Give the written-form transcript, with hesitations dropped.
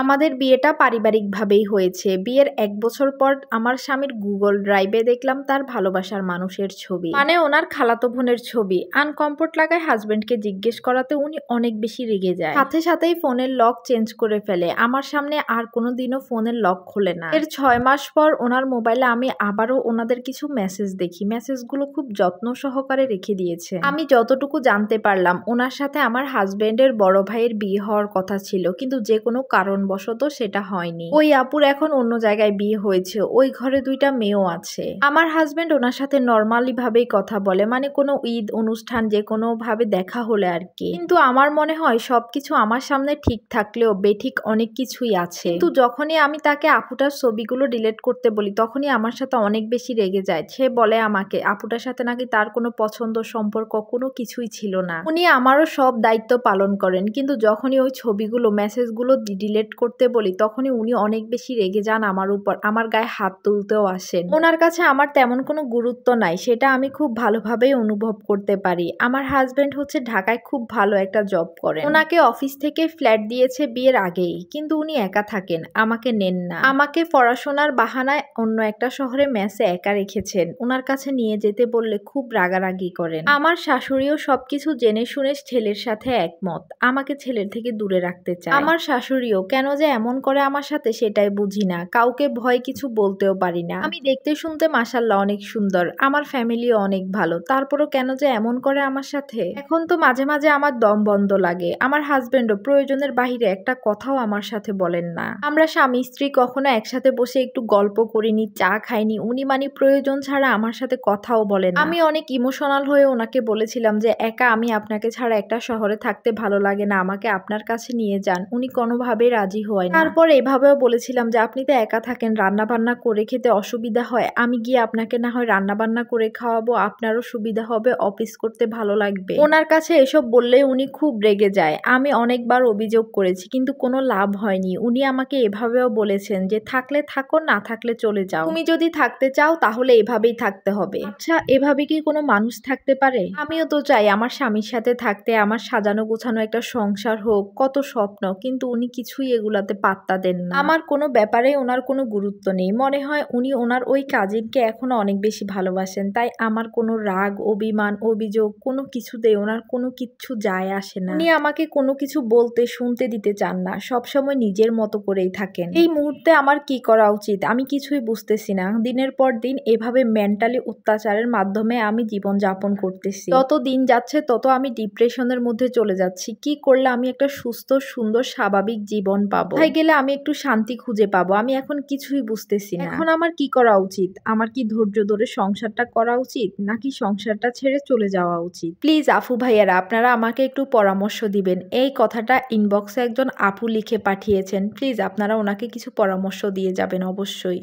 আমাদের বিয়েটা পারিবারিকভাবেই হয়েছে। বিয়ের ১ বছর পর আমার স্বামীর গুগল ড্রাইভে দেখলাম তার ভালোবাসার মানুষের ছবি, মানে ওনার খালাতো বোনের ছবি। আনকমফোর্ট লাগায় হাজবেন্ডকে জিজ্ঞেস করাতে উনি অনেক বেশি রেগে যায়, সাথে সাথেই ফোনের লক চেঞ্জ করে ফেলে। আমার সামনে আর কোনোদিনও ফোনের লক খোলে না। এর ৬ মাস পর ওনার মোবাইলে আমি আবারও ওনাদের কিছু মেসেজ দেখি। মেসেজগুলো খুব যত্ন সহকারে রেখে দিয়েছে। আমি যতটুকু জানতে পারলাম, ওনার সাথে আমার হাজবেন্ডের বড় ভাইয়ের বিয়ে হওয়ার কথা ছিল, কিন্তু যে কোনো কারণবশত সেটা হয়নি। ওই আপুর এখন অন্য জায়গায় বিয়ে হয়েছে, ওই ঘরে 2টা মেয়েও আছে। আমার হাজবেন্ড ওনার সাথে নর্মালি ভাবেই কথা বলে, মানে কোনো ঈদ অনুষ্ঠান যে কোনো ভাবে দেখা হলে আর কি। কিন্তু আমার মনে হয় সবকিছু আমার সামনে ঠিক থাকলেও বেঠিক অনেক কিছুই আছে। কিন্তু যখনই আমি তাকে আপুটার ছবিগুলো ডিলিট করতে বলি, তখনই আমার সাথে অনেক বেশি রেগে যায়। সে বলে আমাকে আপুটার সাথে নাকি তার কোনো পছন্দ সম্পর্ক কোনো কিছুই ছিল না। উনি আমারও সব দায়িত্ব পালন করেন, কিন্তু যখনই ওই ছবিগুলো মেসেজগুলো ডিলিট করতে বলি, তখনই উনি অনেক বেশি রেগে যান আমার উপর, আমার গায়ে হাত তুলতেও আসেন। ওনার কাছে আমার তেমন কোনো গুরুত্ব নাই, সেটা আমি খুব ভালোভাবেই অনুভব করতে পারি। আমার হাজবেন্ড হচ্ছে ঢাকায় খুব ভালো একটা জব করেন। ওনাকে অফিস থেকে ফ্ল্যাট দিয়েছে বিয়ের আগেই, কিন্তু উনি একা থাকেন, আমাকে নেন না। আমাকে পড়াশোনার বাহানায় অন্য একটা শহরে মেসে একা রেখেছেন। ওনার কাছে নিয়ে যেতে বললে খুব রাগারাগি করেন। আমার শাশুড়িও সবকিছু জেনে শুনে ছেলের সাথে একমত, আমাকে ছেলের থেকে দূরে রাখতে চায়। আমার শাশুড়িও কেন যে এমন করে আমার সাথে সেটাই বুঝি না। কাউকে ভয় কিছু বলতেও পারি না। আমি দেখতে শুনতে মাশাআল্লাহ অনেক সুন্দর, আমার ফ্যামিলিও অনেক ভালো, তারপরও কেন যে এমন করে আমার সাথে। এখন তো মাঝে মাঝে আমার দম বন্ধ লাগে। আমার হাজবেন্ডও প্রয়োজনের বাহিরে একটা কথাও আমার সাথে বলেন না। আমরা স্বামী স্ত্রী কখনো একসাথে বসে একটু গল্প করিনি, চা খাইনি। উনি মানে প্রয়োজন ছাড়া আমার সাথে কথাও বলেন না। আমি অনেক ইমোশনাল হয়ে ওনাকে বলেছিলাম যে একা আমি আপনাকে ছাড়া একটা শহরে থাকতে ভালো লাগে না, আমাকে আপনার কাছে নিয়ে যান। উনি কোনোভাবেই রাজি হয় না। তারপর এভাবেও বলেছিলাম যে আপনি তো একা থাকেন, রান্না বান্না করে খেতে অসুবিধা হয়, আমি গিয়ে আপনাকে না হয় রান্না বান্না করে খাওয়াবো, আপনারও সুবিধা হবে, অফিস করতে ভালো লাগবে। ওনার কাছে এসব বললে উনি খুব রেগে যায়। আমি অনেকবার অভিযোগ করেছি, কিন্তু কোনো লাভ হয়নি। উনি আমাকে এভাবেও বলেছেন যে থাকলে থাকো, না থাকলে চলে যাও, তুমি যদি থাকতে চাও তাহলে এভাবেই থাকতে হবে। আচ্ছা, এভাবে কি কোনো মানুষ থাকতে পারে? আমিও তো চাই আমার স্বামীর সাথে থাকতে, আমার সাজানো গোছানো একটা সংসার হোক, কত স্বপ্ন, কিন্তু উনি কিছুই এগুলাতে পাত্তা দেন না। আমার কোনো ব্যাপারে ওনার কোনো গুরুত্ব নেই। মনে হয় উনি ওনার ওই কাজিনকে এখনো অনেক বেশি ভালোবাসেন, তাই আমার কোনো রাগ অভিমান অভিযোগ কোনো কিছুতেই ওনার কোনো কিচ্ছু যায় আসে না। উনি আমাকে কোনো কিছু বলতে শুনতে দিতে চান না, সবসময় নিজের মতো করেই থাকেন। এই মুহূর্তে আমার কি করা উচিত আমি কিছুই বুঝতেছি না। দিনের পর দিন এভাবে মেন্টালি অত্যাচারের মাধ্যমে আমি জীবন যাপন করতেছি। যত দিন যাচ্ছে তত আমি ডিপ্রেশনের মধ্যে চলে যাচ্ছি। কি করলে আমি একটা সুস্থ সুন্দর স্বাভাবিক জীবন পাবো, কোথায় গেলে আমি একটু শান্তি খুঁজে পাবো, আমি এখন কিছুই বুঝতেছি না। এখন আমার কি করা উচিত? আমার কি ধৈর্য ধরে সংসারটা করা উচিত, নাকি সংসারটা ছেড়ে চলে যাওয়া উচিত? প্লিজ আফু ভাইয়ারা, আপনারা আমাকে একটু পরামর্শ দিবেন। এই কথাটা ইনবক্সে একজন আপু লিখে পাঠিয়েছেন, প্লিজ আপনারা ওনাকে কিছু পরামর্শ দিয়ে যাবেন অবশ্যই।